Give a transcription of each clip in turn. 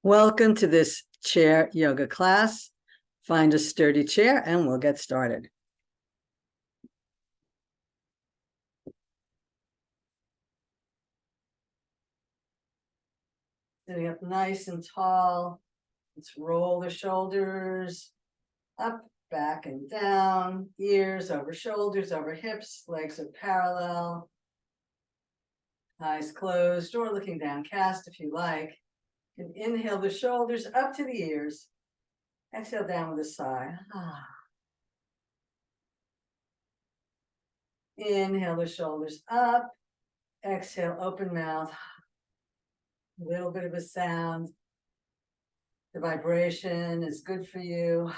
Welcome to this chair yoga class. Find a sturdy chair and we'll get started. Sitting up nice and tall. Let's roll the shoulders up, back, and down. Ears over shoulders, over hips. Legs are parallel. Eyes closed or looking downcast if you like. And inhale the shoulders up to the ears. Exhale down with a sigh. Inhale the shoulders up. Exhale, open mouth. A little bit of a sound. The vibration is good for you.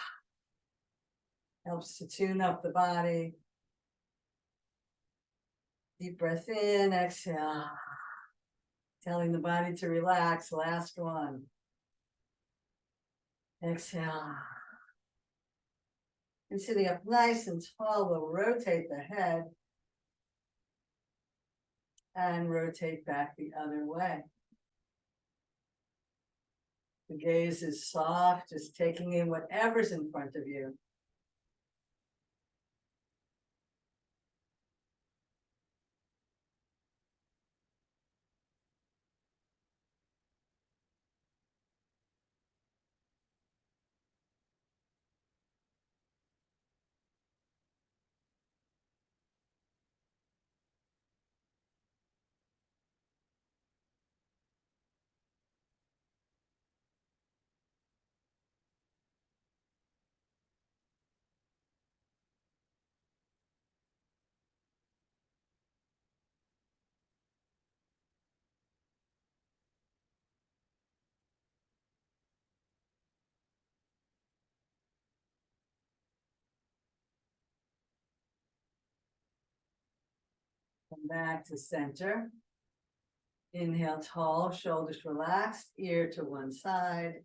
Helps to tune up the body. Deep breath in, exhale. Telling the body to relax. Last one. Exhale. And sitting up nice and tall, we'll rotate the head and rotate back the other way. The gaze is soft, just taking in whatever's in front of you. Come back to center. Inhale, tall, shoulders relaxed, ear to one side.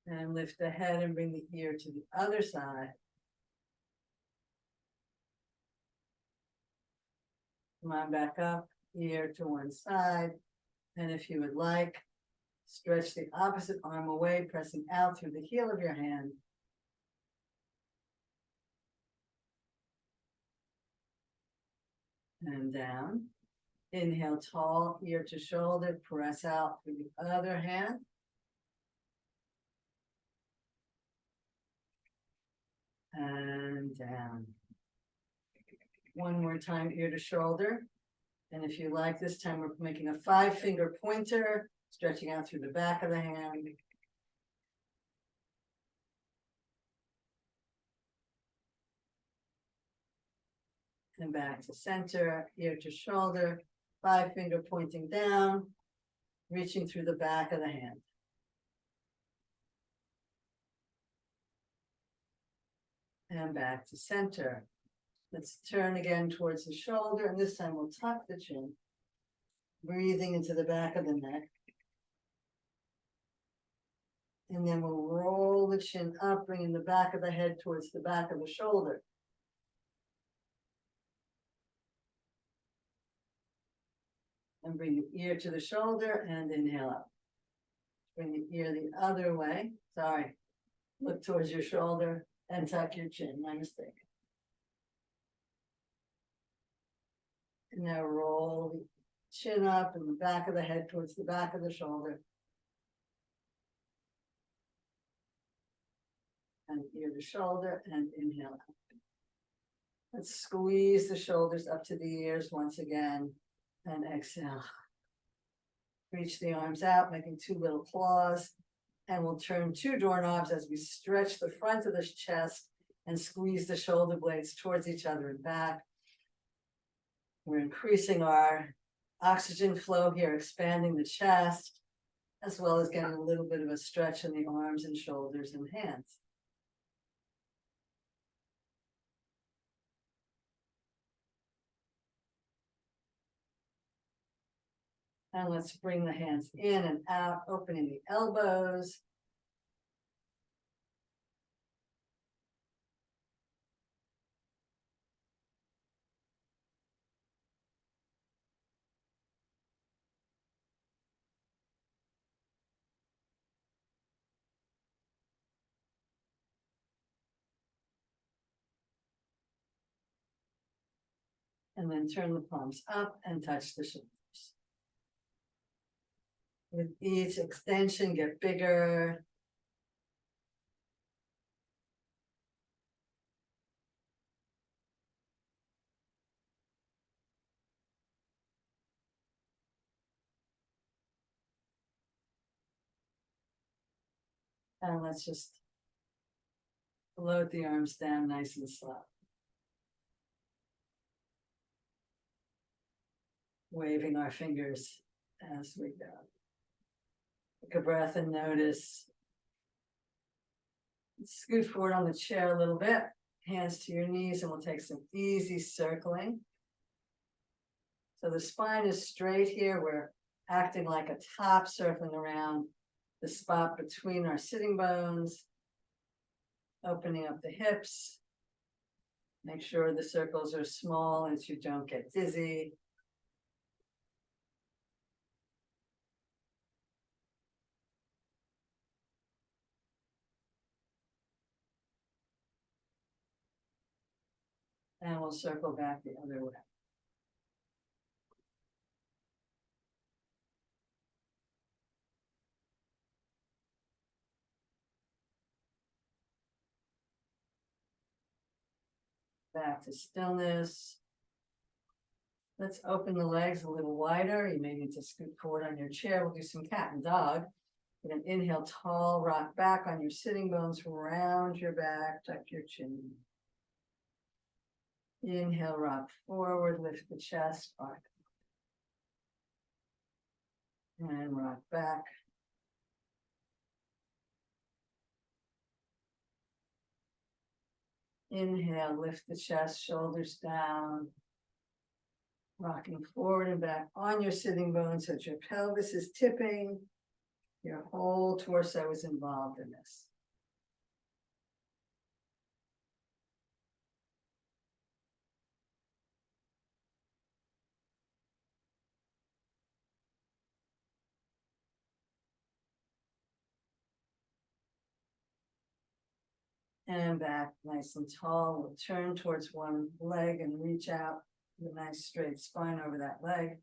And lift the head and bring the ear to the other side. Come on back up, ear to one side. And if you would like, stretch the opposite arm away, pressing out through the heel of your hand. And down. Inhale, tall, ear to shoulder, press out through the other hand. And down. One more time, ear to shoulder. And if you like, this time we're making a 5-finger pointer, stretching out through the back of the hand. And back to center, ear to shoulder, 5-finger pointing down, reaching through the back of the hand. And back to center. Let's turn again towards the shoulder, and this time we'll tuck the chin, breathing into the back of the neck. And then we'll roll the chin up, bringing the back of the head towards the back of the shoulder. And bring the ear to the shoulder and inhale up. Bring the ear the other way. Sorry. Look towards your shoulder and tuck your chin. My mistake. And now roll the chin up and the back of the head towards the back of the shoulder. And ear to shoulder and inhale up. Let's squeeze the shoulders up to the ears once again and exhale. Reach the arms out, making 2 little claws. And we'll turn 2 doorknobs as we stretch the front of the chest and squeeze the shoulder blades towards each other and back. We're increasing our oxygen flow here, expanding the chest, as well as getting a little bit of a stretch in the arms and shoulders and hands. And let's bring the hands in and out, opening the elbows. And then turn the palms up and touch the shoulders. With each extension, get bigger. And let's just float the arms down nice and slow. Waving our fingers as we go. Take a breath and notice. Scoot forward on the chair a little bit. Hands to your knees, and we'll take some easy circling. So the spine is straight here. We're acting like a top, circling around the spot between our sitting bones. Opening up the hips. Make sure the circles are small and you don't get dizzy. And we'll circle back the other way. Back to stillness. Let's open the legs a little wider. You may need to scoot forward on your chair. We'll do some cat and dog. We're going to inhale, tall, rock back on your sitting bones, round your back, tuck your chin. Inhale, rock forward, lift the chest, rock. And rock back. Inhale, lift the chest, shoulders down. Rocking forward and back on your sitting bones so that your pelvis is tipping. Your whole torso is involved in this. And back nice and tall. We'll turn towards one leg and reach out with a nice straight spine over that leg.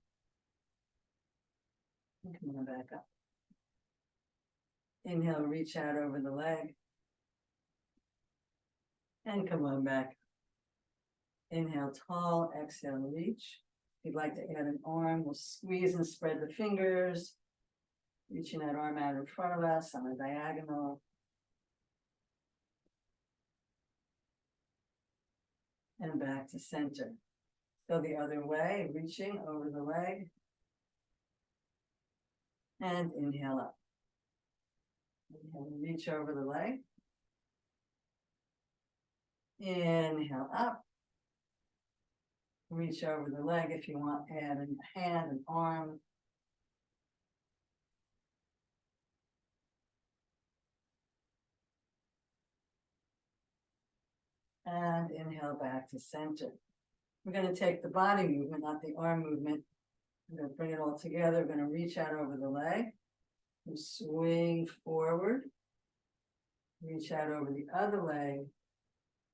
And come on back up. Inhale, reach out over the leg. And come on back. Inhale, tall. Exhale, reach. If you'd like to add an arm, we'll squeeze and spread the fingers. Reaching that arm out in front of us on a diagonal. And back to center. Go the other way, reaching over the leg. And inhale up. Inhale, reach over the leg. Inhale up. Reach over the leg if you want, add a hand, an arm. And inhale back to center. We're going to take the body movement, not the arm movement. We're going to bring it all together. We're going to reach out over the leg. We swing forward. Reach out over the other leg.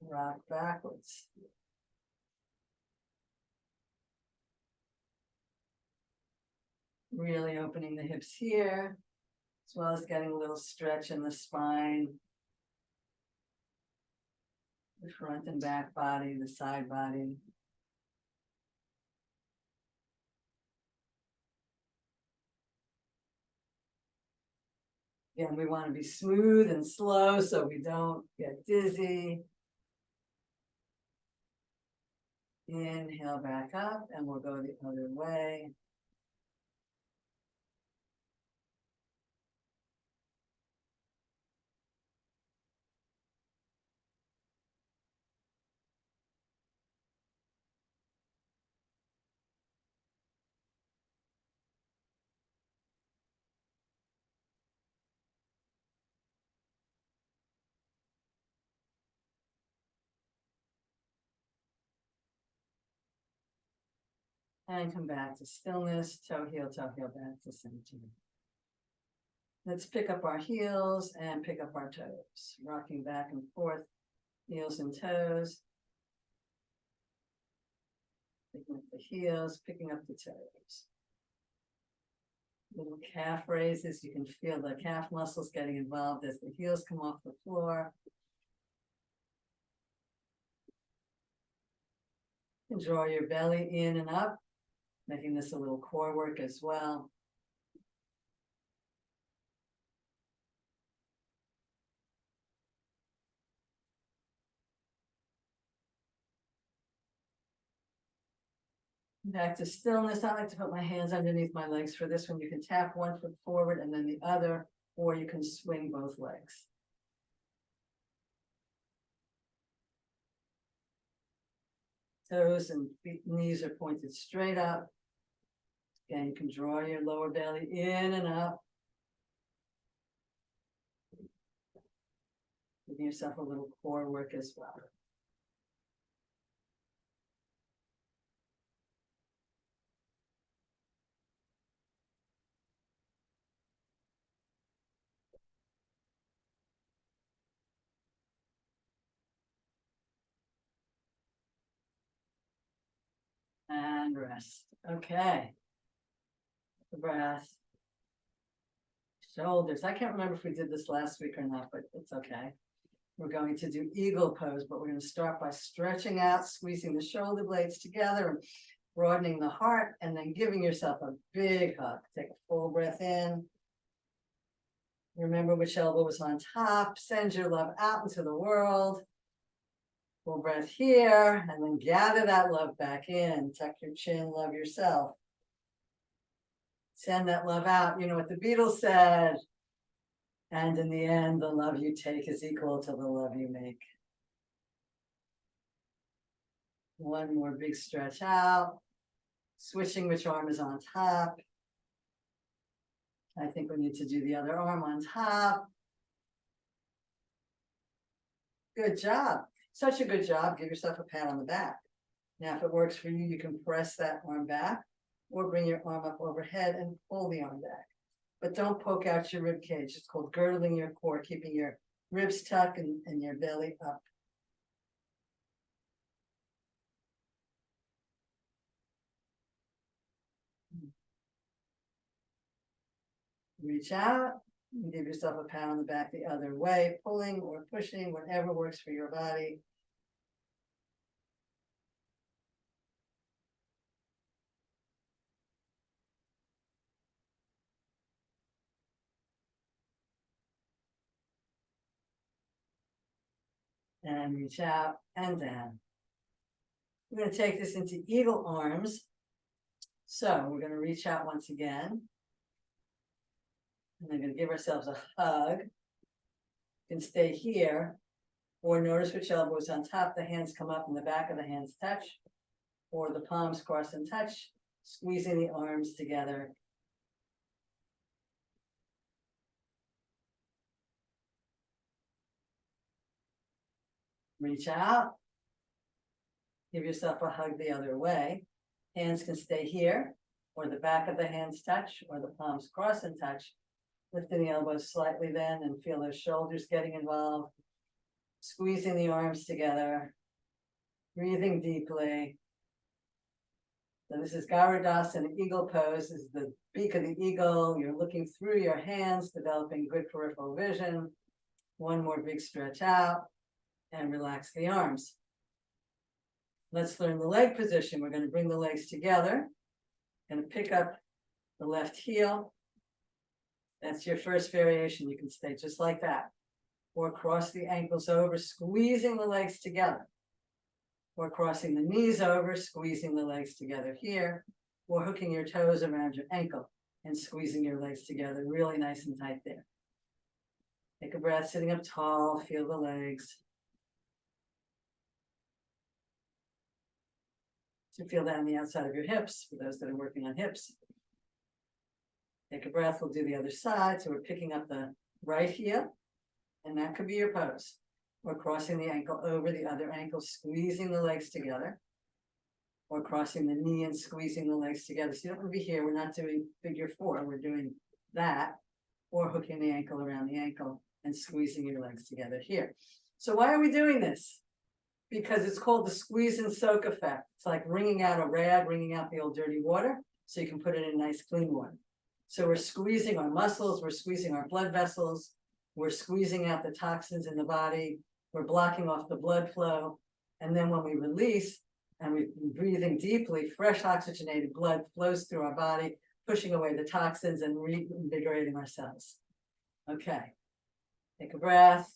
Rock backwards. Really opening the hips here, as well as getting a little stretch in the spine. The front and back body, the side body. Again, we want to be smooth and slow so we don't get dizzy. Inhale back up, and we'll go the other way. And come back to stillness, toe heel, back to center. Let's pick up our heels and pick up our toes, rocking back and forth, heels and toes. Picking up the heels, picking up the toes. Little calf raises, you can feel the calf muscles getting involved as the heels come off the floor. And draw your belly in and up, making this a little core work as well. Back to stillness. I like to put my hands underneath my legs for this one. You can tap one foot forward and then the other, or you can swing both legs. Toes and feet, knees are pointed straight up. Again, you can draw your lower belly in and up. Giving yourself a little core work as well. And rest. Okay. The breath. Shoulders. I can't remember if we did this last week or not, but it's okay. We're going to do eagle pose, but we're going to start by stretching out, squeezing the shoulder blades together, and broadening the heart, and then giving yourself a big hug. Take a full breath in. Remember which elbow was on top. Send your love out into the world. Full breath here, and then gather that love back in. Tuck your chin, love yourself. Send that love out. You know what the Beatles said. And in the end, the love you take is equal to the love you make. One more big stretch out. Switching which arm is on top. I think we need to do the other arm on top. Good job. Such a good job. Give yourself a pat on the back. Now, if it works for you, you can press that arm back or bring your arm up overhead and pull the arm back. But don't poke out your rib cage. It's called girdling your core, keeping your ribs tucked and your belly up. Reach out and give yourself a pat on the back the other way, pulling or pushing, whatever works for your body. And reach out and down. We're going to take this into eagle arms. So we're going to reach out once again. And we're going to give ourselves a hug. You can stay here, or notice which elbow is on top. The hands come up and the back of the hands touch, or the palms cross and touch, squeezing the arms together. Reach out. Give yourself a hug the other way. Hands can stay here, or the back of the hands touch, or the palms cross and touch. Lifting the elbows slightly then and feel those shoulders getting involved. Squeezing the arms together. Breathing deeply. So this is Garudasana, eagle pose. This is the beak of the eagle. You're looking through your hands, developing good peripheral vision. One more big stretch out and relax the arms. Let's learn the leg position. We're going to bring the legs together. Going to pick up the left heel. That's your first variation. You can stay just like that. Or cross the ankles over, squeezing the legs together. Or crossing the knees over, squeezing the legs together here. Or hooking your toes around your ankle and squeezing your legs together really nice and tight there. Take a breath, sitting up tall, feel the legs. So feel that on the outside of your hips, for those that are working on hips. Take a breath, we'll do the other side. So we're picking up the right heel, and that could be your pose. Or crossing the ankle over the other ankle, squeezing the legs together. Or crossing the knee and squeezing the legs together. So you don't want to be here, we're not doing figure four, we're doing that. Or hooking the ankle around the ankle and squeezing your legs together here. So why are we doing this? because it's called the squeeze and soak effect. It's like wringing out a rag, wringing out the old dirty water, so you can put it in nice clean water. So we're squeezing our muscles, we're squeezing our blood vessels, we're squeezing out the toxins in the body, we're blocking off the blood flow. And then when we release and we're breathing deeply, fresh oxygenated blood flows through our body, pushing away the toxins and reinvigorating our cells. Okay, take a breath.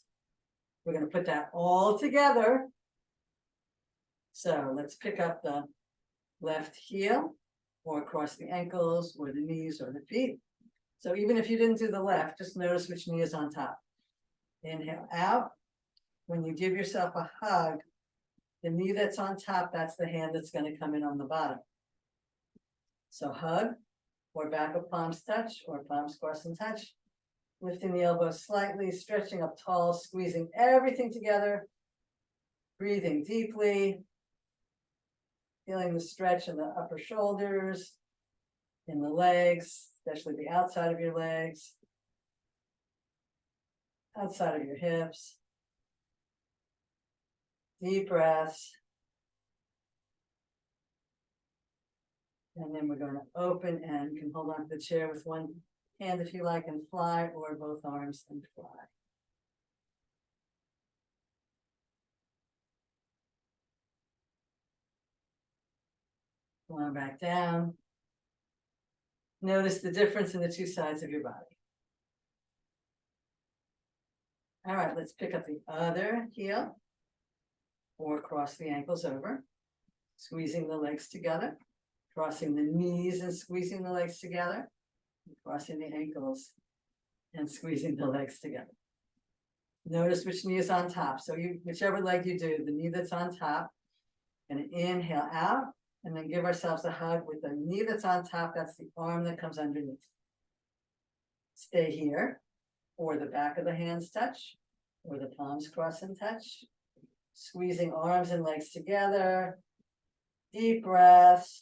We're going to put that all together. So let's pick up the left heel or across the ankles or the knees or the feet. So even if you didn't do the left, just notice which knee is on top. Inhale out. When you give yourself a hug, the knee that's on top, that's the hand that's going to come in on the bottom. So hug, or back of palms touch, or palms cross and touch. Lifting the elbows slightly, stretching up tall, squeezing everything together. Breathing deeply. Feeling the stretch in the upper shoulders, in the legs, especially the outside of your legs, outside of your hips. Deep breaths. And then we're going to open and can hold on to the chair with one hand if you like and fly, or both arms and fly. Come on back down. Notice the difference in the two sides of your body. All right, let's pick up the other heel or cross the ankles over, squeezing the legs together, crossing the knees and squeezing the legs together, crossing the ankles and squeezing the legs together. Notice which knee is on top. So whichever leg you do, the knee that's on top, and inhale out, and then give ourselves a hug with the knee that's on top. That's the arm that comes underneath. Stay here, or the back of the hands touch, or the palms cross and touch. Squeezing arms and legs together. Deep breaths.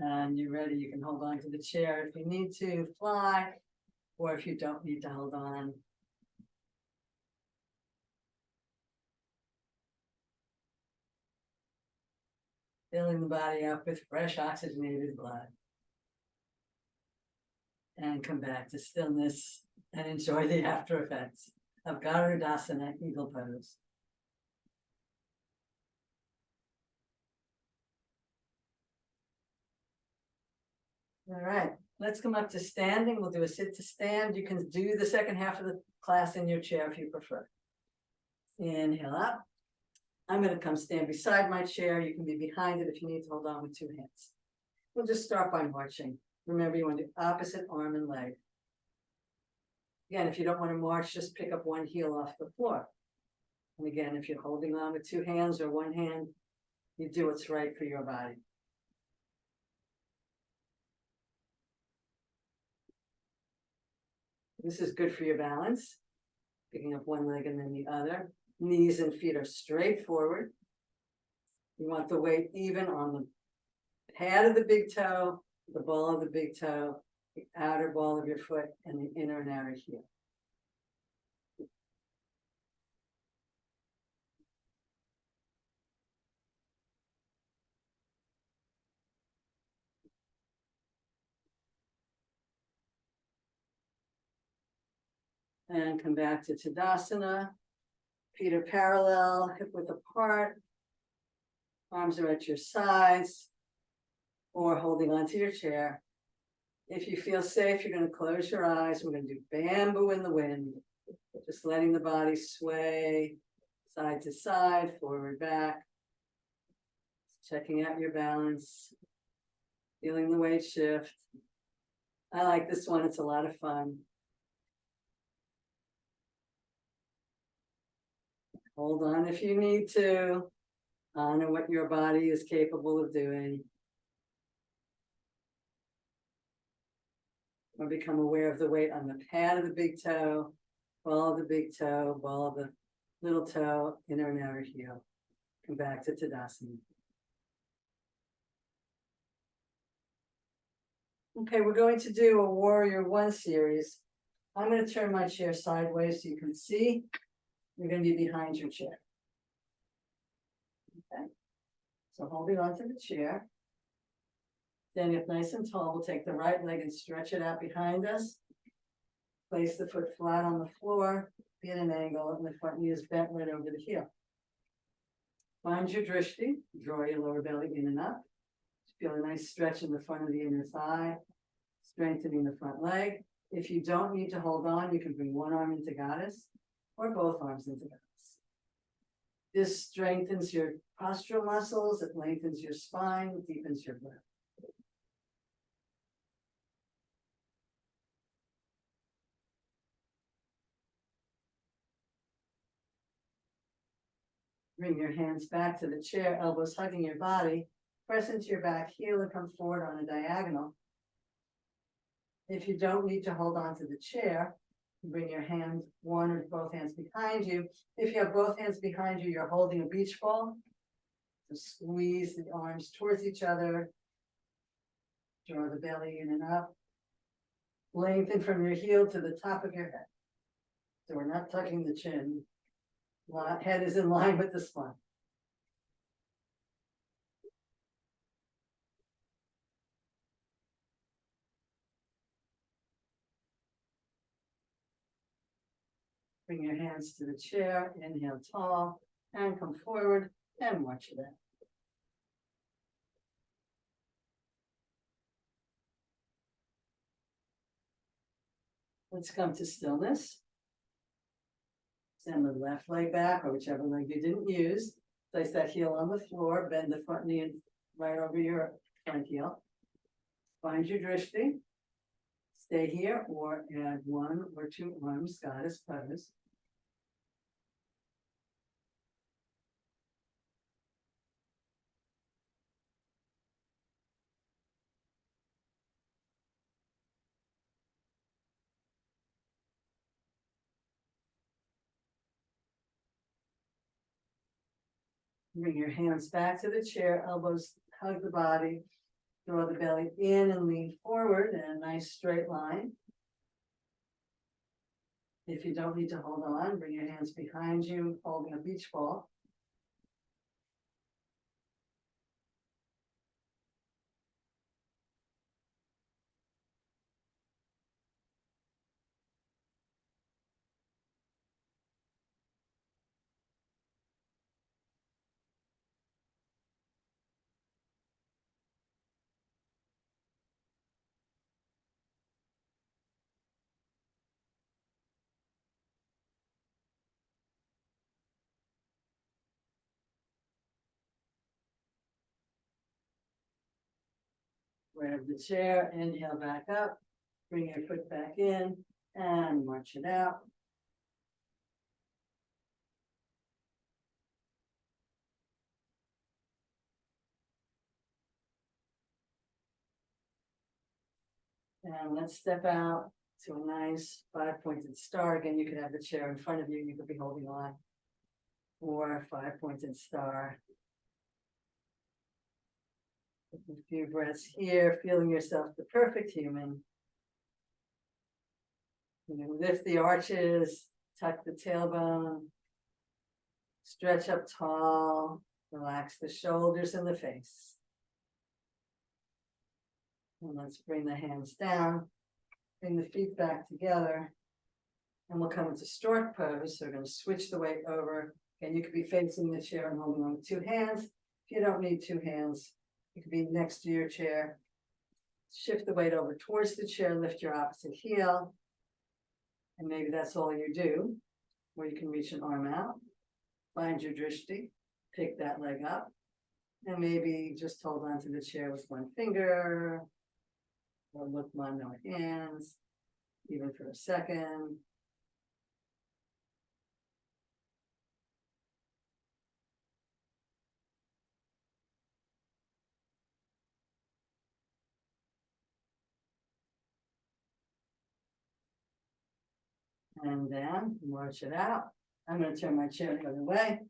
And you're ready, you can hold on to the chair if you need to fly, or if you don't need to hold on. Filling the body up with fresh oxygenated blood. And come back to stillness and enjoy the after effects of Garudasana Eagle Pose. All right, let's come up to standing. We'll do a sit to stand. You can do the second half of the class in your chair if you prefer. Inhale up. I'm going to come stand beside my chair. You can be behind it if you need to hold on with two hands. We'll just start by marching. Remember, you want to do opposite arm and leg. Again, if you don't want to march, just pick up one heel off the floor. And again, if you're holding on with two hands or one hand, you do what's right for your body. This is good for your balance. Picking up one leg and then the other. Knees and feet are straight forward. You want the weight even on the pad of the big toe, the ball of the big toe, the outer ball of your foot, and the inner and outer heel. And come back to Tadasana. Feet are parallel, hip width apart. Arms are at your sides or holding onto your chair. If you feel safe, you're going to close your eyes. We're going to do bamboo in the wind. Just letting the body sway side to side, forward, back. Checking out your balance. Feeling the weight shift. I like this one. It's a lot of fun. Hold on if you need to. Honor what your body is capable of doing. Or become aware of the weight on the pad of the big toe, ball of the big toe, ball of the little toe, inner and outer heel. Come back to Tadasana. Okay, we're going to do a Warrior One series. I'm going to turn my chair sideways so you can see. You're going to be behind your chair. Okay, so holding on to the chair. Standing up nice and tall, we'll take the right leg and stretch it out behind us. Place the foot flat on the floor, be at an angle, and the front knee is bent right over the heel. Find your drishti, draw your lower belly in and up. Feel a nice stretch in the front of the inner thigh, strengthening the front leg. If you don't need to hold on, you can bring one arm into goddess or both arms into goddess. This strengthens your postural muscles, it lengthens your spine, it deepens your breath. Bring your hands back to the chair, elbows hugging your body. Press into your back heel and come forward on a diagonal. If you don't need to hold on to the chair, bring your hands, one or both hands behind you. If you have both hands behind you, you're holding a beach ball. So squeeze the arms towards each other. Draw the belly in and up. Lengthen from your heel to the top of your head. So we're not tucking the chin. Head is in line with the spine. Bring your hands to the chair, inhale tall, and come forward and march it out. Let's come to stillness. Send the left leg back, or whichever leg you didn't use. Place that heel on the floor, bend the front knee right over your front heel. Find your drishti. Stay here or add one or two arms, goddess pose. Bring your hands back to the chair, elbows hug the body, draw the belly in and lean forward in a nice straight line. If you don't need to hold on, bring your hands behind you, holding a beach ball. Grab the chair, inhale back up, bring your foot back in, and march it out. And let's step out to a nice 5-pointed star. Again, you could have the chair in front of you, you could be holding on. Or 5-pointed star. A few breaths here, feeling yourself the perfect human. Lift the arches, tuck the tailbone, stretch up tall, relax the shoulders and the face. And let's bring the hands down, bring the feet back together, and we'll come into stork pose. So we're going to switch the weight over, and you could be facing the chair and holding on with two hands. If you don't need two hands, you could be next to your chair. Shift the weight over towards the chair, lift your opposite heel, and maybe that's all you do, where you can reach an arm out, find your drishti, pick that leg up, and maybe just hold on to the chair with one finger, or look on no hands, even for a second. And down, march it out. I'm gonna turn my chair the other way.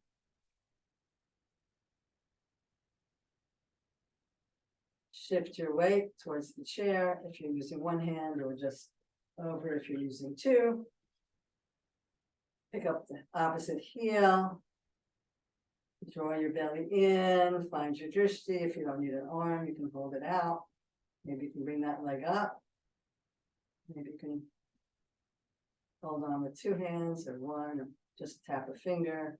Shift your weight towards the chair if you're using one hand, or just over if you're using two. Pick up the opposite heel. Draw your belly in, find your drishti. If you don't need an arm, you can hold it out. Maybe you can bring that leg up. Maybe you can hold on with two hands or one, or just tap a finger.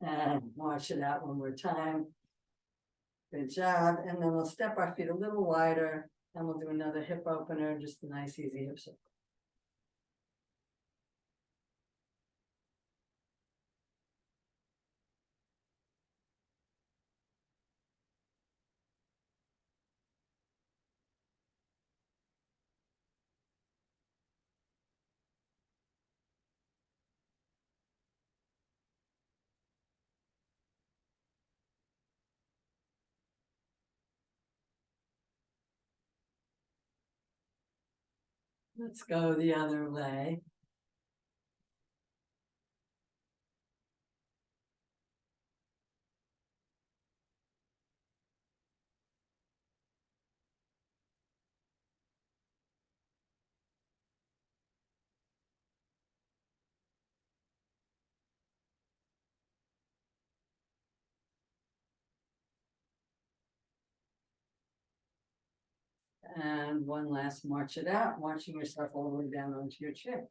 And march it out one more time. Good job. And then we'll step our feet a little wider, and we'll do another hip opener, just a nice easy hip circle. Let's go the other way. And one last march it out, marching yourself all the way down onto your chair.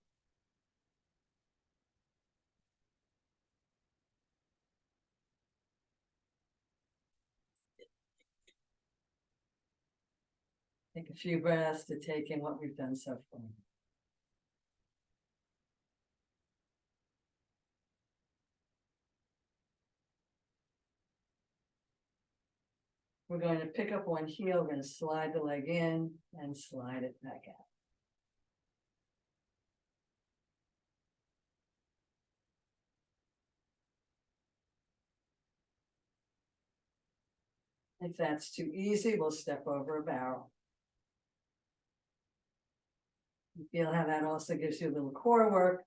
Take a few breaths to take in what we've done so far. We're going to pick up one heel, we're going to slide the leg in and slide it back out. If that's too easy, we'll step over a barrel. You feel how that also gives you a little core work.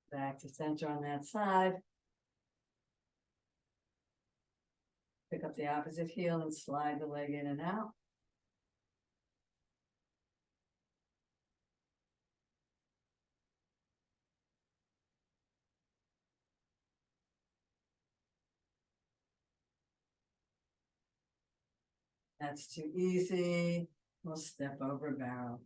Back to center on that side. Pick up the opposite heel and slide the leg in and out. That's too easy. We'll step over barrel.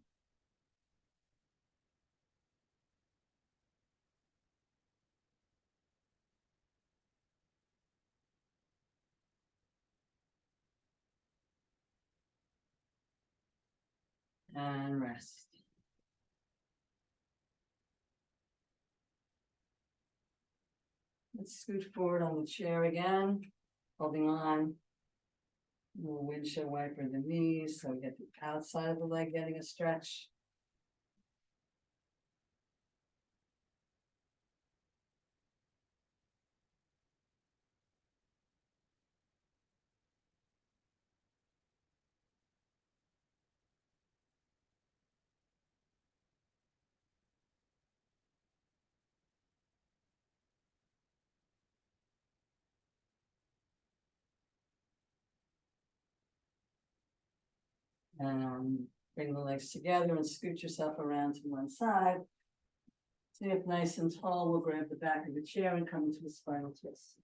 And rest. Let's scoot forward on the chair again, holding on. We'll windshield wiper the knees, so we get the outside of the leg getting a stretch. Bring the legs together and scoot yourself around to one side. Sit up nice and tall. We'll grab the back of the chair and come into a spinal twist.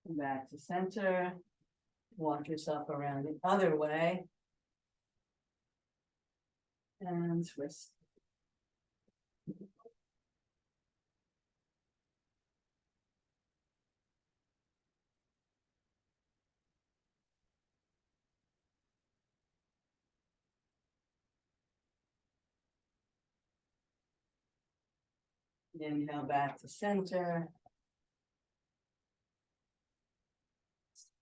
Come back to center. Walk yourself around the other way. And twist. Inhale back to center.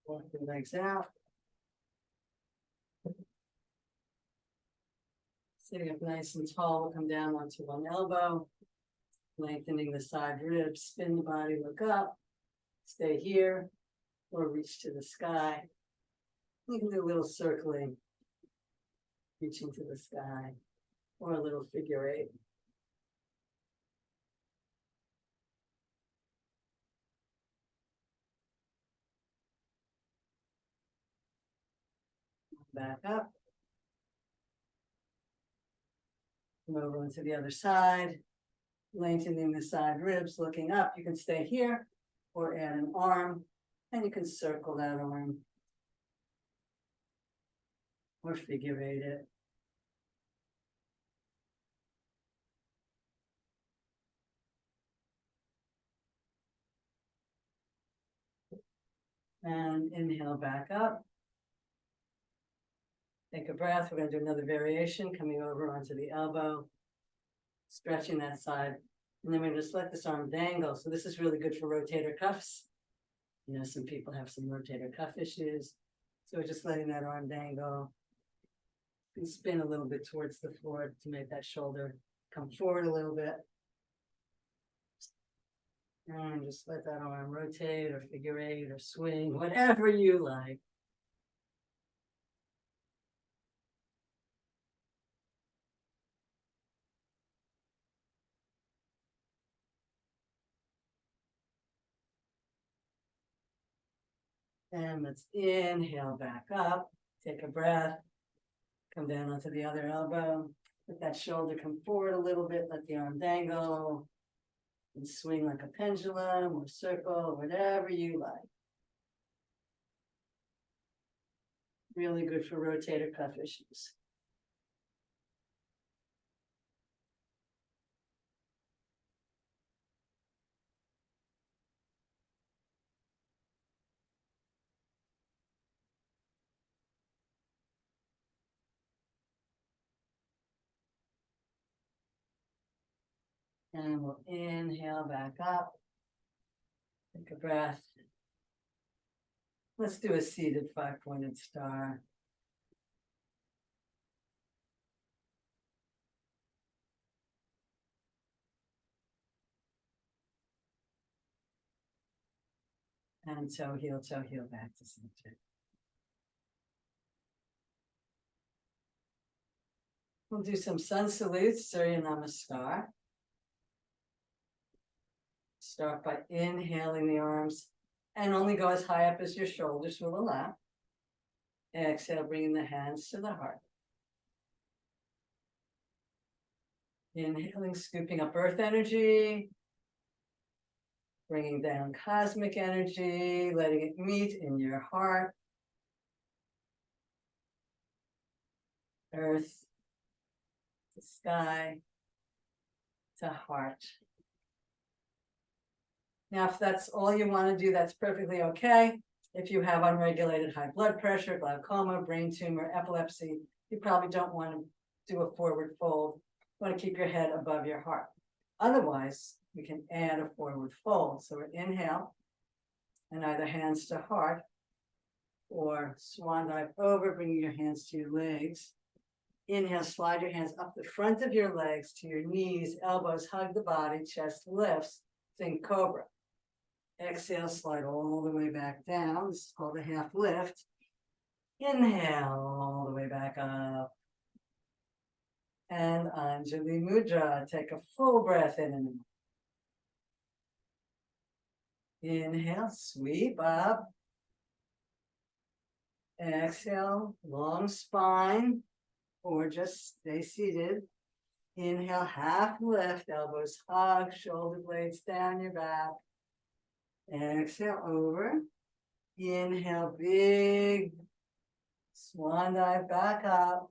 Walk the legs out. Sitting up nice and tall, we'll come down onto one elbow. Lengthening the side ribs, spin the body, look up. Stay here or reach to the sky. You can do a little circling, reaching to the sky, or a little figure eight. Back up. Come over onto the other side, lengthening the side ribs, looking up. You can stay here or add an arm, and you can circle that arm or figure eight it. And inhale back up. Take a breath. We're going to do another variation, coming over onto the elbow, stretching that side. And then we're going to just let this arm dangle. So this is really good for rotator cuffs. You know, some people have some rotator cuff issues. So we're just letting that arm dangle. And spin a little bit towards the floor to make that shoulder come forward a little bit. And just let that arm rotate or figure eight or swing, whatever you like. And let's inhale back up, take a breath, come down onto the other elbow, let that shoulder come forward a little bit, let the arm dangle, and swing like a pendulum or circle, whatever you like. Really good for rotator cuff issues. And we'll inhale back up. Take a breath. Let's do a seated five-pointed star. And toe heel back to center. We'll do some sun salutes, Surya Namaskar. Start by inhaling the arms and only go as high up as your shoulders will allow. Exhale, bringing the hands to the heart. Inhaling, scooping up earth energy. Bringing down cosmic energy, letting it meet in your heart. Earth to sky to heart. Now, if that's all you want to do, that's perfectly okay. If you have unregulated high blood pressure, glaucoma, brain tumor, epilepsy, you probably don't want to do a forward fold. You want to keep your head above your heart. Otherwise, we can add a forward fold. So we inhale, and either hands to heart, or swan dive over, bringing your hands to your legs. Inhale, slide your hands up the front of your legs to your knees, elbows hug the body, chest lifts, think cobra. Exhale, slide all the way back down. This is called a half lift. Inhale, all the way back up. And Anjali Mudra, take a full breath in and out. Inhale, sweep up. Exhale, long spine, or just stay seated. Inhale, half lift, elbows hug, shoulder blades down your back. Exhale, over. Inhale, big swan dive back up.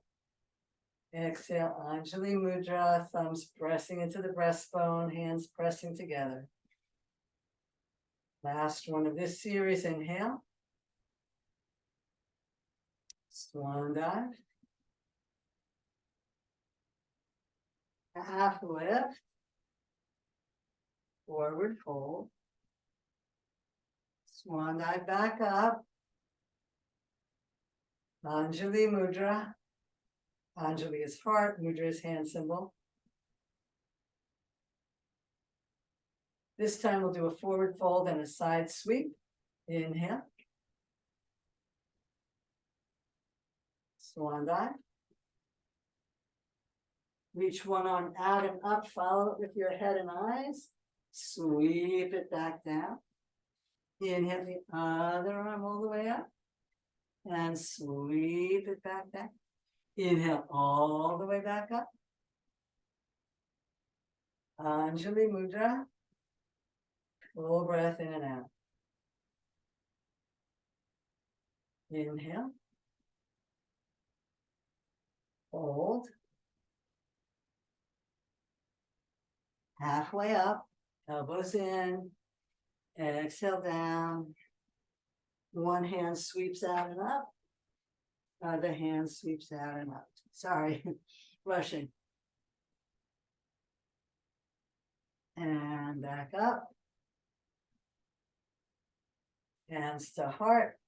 Exhale, Anjali Mudra, thumbs pressing into the breastbone, hands pressing together. Last one of this series, inhale. Swan dive. Half lift. Forward fold. Swan dive back up. Anjali Mudra. Anjali is heart, Mudra is hand symbol. This time we'll do a forward fold and a side sweep. Inhale. Swan dive. Reach one arm out and up, follow it with your head and eyes. Sweep it back down. Inhale the other arm all the way up. And sweep it back down. Inhale all the way back up. Anjali Mudra. Full breath in and out. Inhale. Hold. Halfway up. Elbows in. Exhale down. One hand sweeps out and up. Other hand sweeps out and up. Sorry, rushing. And back up. Hands to heart.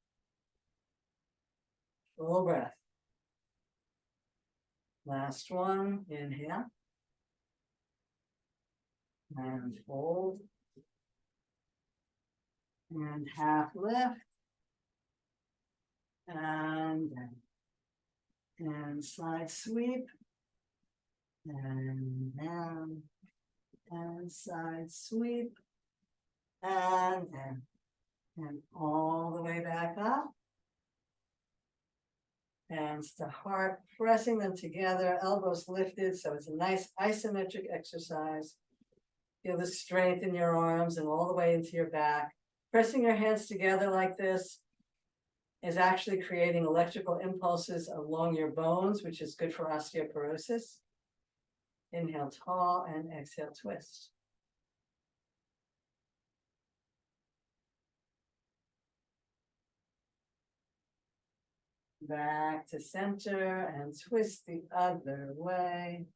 Full breath. Last one, inhale. And fold. And half lift. And side sweep. And down. And side sweep. And down. And all the way back up. Hands to heart, pressing them together, elbows lifted, so it's a nice isometric exercise. Feel the strength in your arms and all the way into your back. Pressing your hands together like this is actually creating electrical impulses along your bones, which is good for osteoporosis. Inhale tall and exhale twist. Back to center and twist the other way.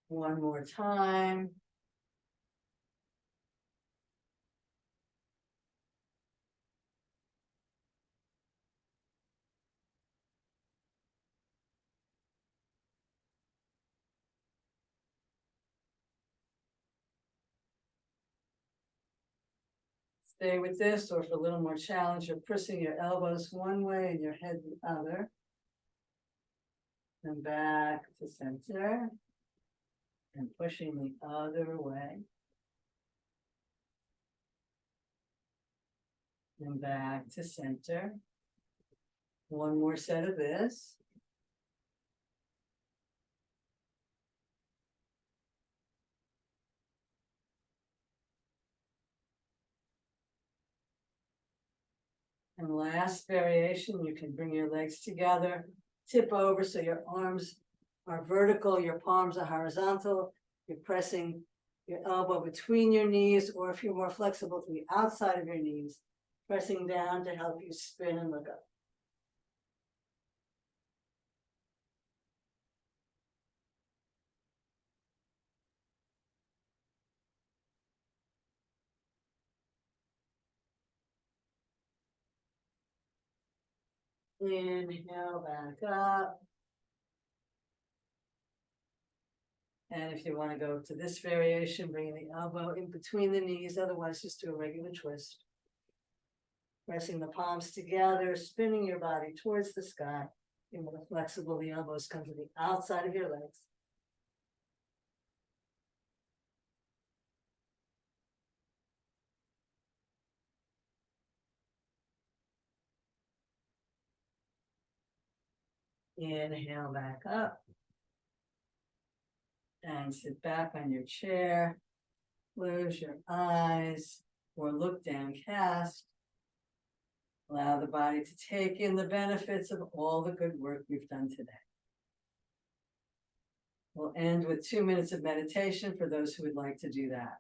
One more time. Stay with this, or for a little more challenge, you're pressing your elbows one way and your head the other. And back to center. And pushing the other way. And back to center. One more set of this. And last variation, you can bring your legs together, tip over so your arms are vertical, your palms are horizontal. You're pressing your elbow between your knees, or if you're more flexible, to the outside of your knees, pressing down to help you spin and look up. Inhale, back up. And if you want to go to this variation, bring the elbow in between the knees, otherwise just do a regular twist. Pressing the palms together, spinning your body towards the sky. You're more flexible, the elbows come to the outside of your legs. Inhale back up. And sit back on your chair, close your eyes or look downcast. Allow the body to take in the benefits of all the good work we've done today. We'll end with 2 minutes of meditation for those who would like to do that.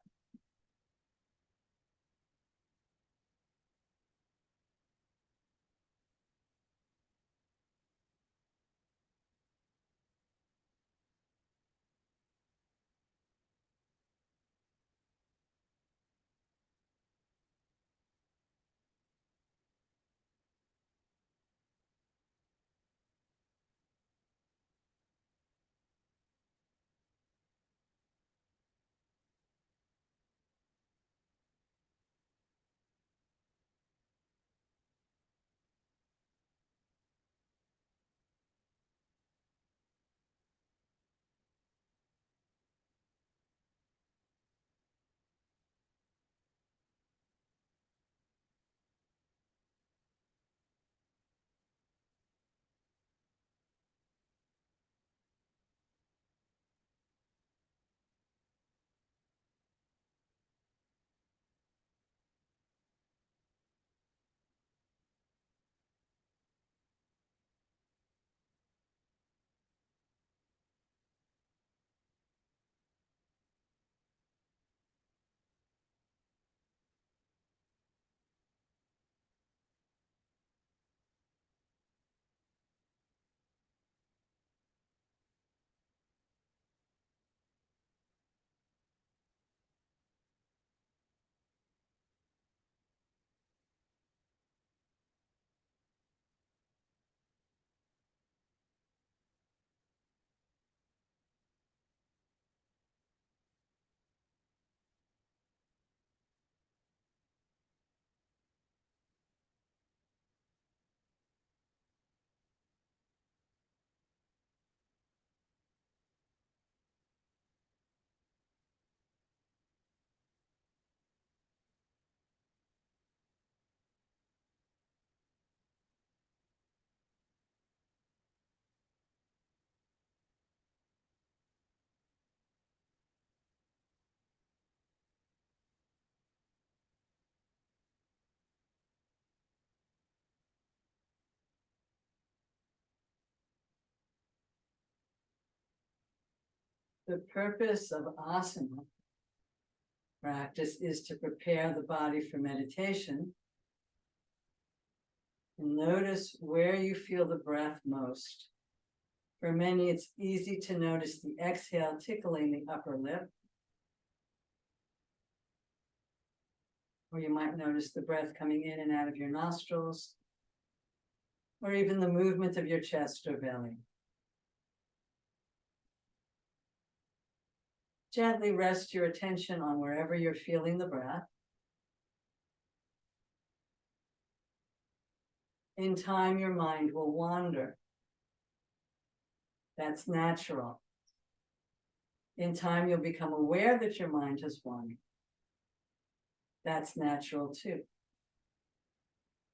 The purpose of asana practice is to prepare the body for meditation. And notice where you feel the breath most. For many, it's easy to notice the exhale tickling the upper lip. Or you might notice the breath coming in and out of your nostrils, or even the movement of your chest or belly. Gently rest your attention on wherever you're feeling the breath. In time, your mind will wander. That's natural. In time, you'll become aware that your mind has wandered. That's natural too.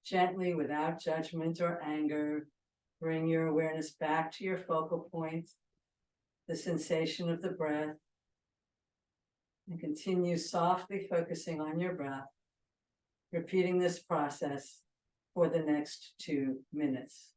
Gently, without judgment or anger, bring your awareness back to your focal point, the sensation of the breath, and continue softly focusing on your breath, repeating this process for the next 2 minutes.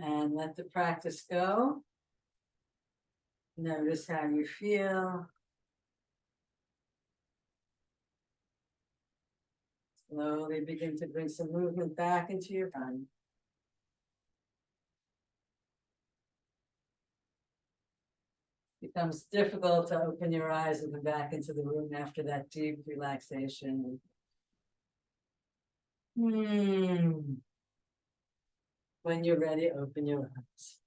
And let the practice go. Notice how you feel. Slowly begin to bring some movement back into your body. Becomes difficult to open your eyes and go back into the room after that deep relaxation. When you're ready, open your eyes.